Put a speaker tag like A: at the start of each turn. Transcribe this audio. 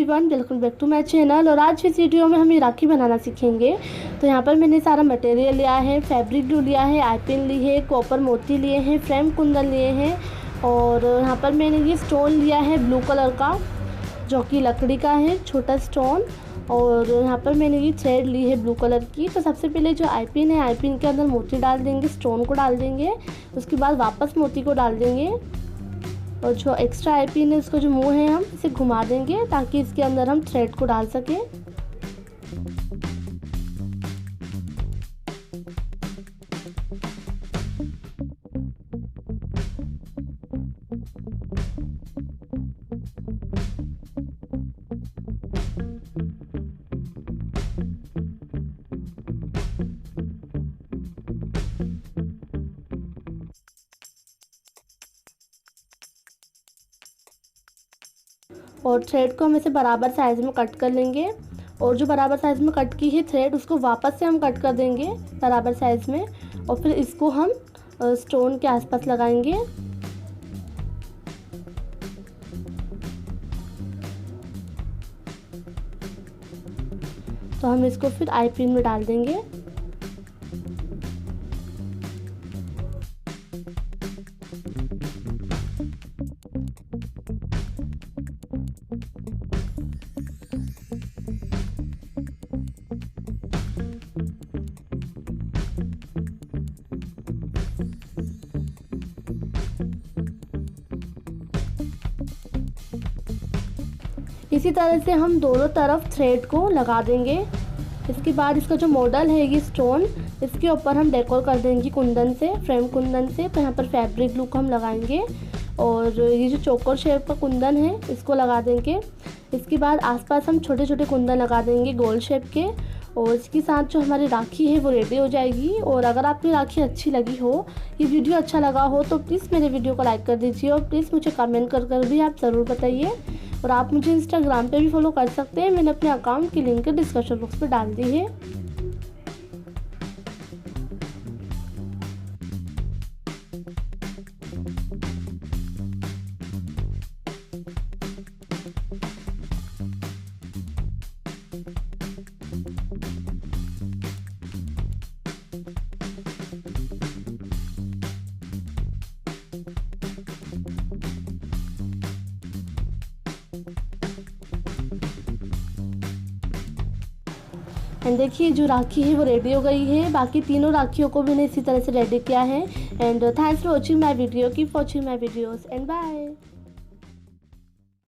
A: Everyone, welcome back to my channel. और आज इस वीडियो में हम ये राखी बनाना सीखेंगे। तो यहाँ पर मैंने सारा मटेरियल लिया है, फैब्रिक ग्लू लिया है, आई पिन ली है, कॉपर मोती लिए हैं, फ्रेम कुंदन लिए हैं और यहाँ पर मैंने ये स्टोन लिया है ब्लू कलर का जो कि लकड़ी का है, छोटा स्टोन। और यहाँ पर मैंने ये थ्रेड ली है ब्लू कलर की। तो सबसे पहले जो आई पिन है, आई पिन के अंदर मोती डाल देंगे, स्टोन को डाल देंगे, उसके बाद वापस मोती को डाल देंगे और जो एक्स्ट्रा आई पिन है उसको जो मुंह है हम इसे घुमा देंगे ताकि इसके अंदर हम थ्रेड को डाल सकें। और थ्रेड को हम इसे बराबर साइज़ में कट कर लेंगे और जो बराबर साइज़ में कट की है थ्रेड उसको वापस से हम कट कर देंगे बराबर साइज़ में और फिर इसको हम स्टोन के आसपास लगाएंगे। तो हम इसको फिर आई पिन में डाल देंगे। इसी तरह से हम दोनों तरफ थ्रेड को लगा देंगे। इसके बाद इसका जो मॉडल है ये स्टोन, इसके ऊपर हम डेकोर कर देंगे कुंदन से, फ्रेम कुंदन से। तो यहाँ पर फैब्रिक ग्लू को हम लगाएंगे और ये जो चौकोर शेप का कुंदन है इसको लगा देंगे। इसके बाद आसपास हम छोटे छोटे कुंदन लगा देंगे गोल शेप के और इसके साथ जो हमारी राखी है वो रेडी हो जाएगी। और अगर आपकी राखी अच्छी लगी हो, ये वीडियो अच्छा लगा हो तो प्लीज़ मेरे वीडियो को लाइक कर दीजिए और प्लीज़ मुझे कमेंट कर भी आप ज़रूर बताइए। और आप मुझे इंस्टाग्राम पे भी फॉलो कर सकते हैं, मैंने अपने अकाउंट की लिंक डिस्क्रिप्शन बॉक्स में डाल दी है। एंड देखिए जो राखी है वो रेडी हो गई है। बाकी तीनों राखियों को मैंने इसी तरह से रेडी किया है। And thanks for watching my video, keep watching my videos and bye.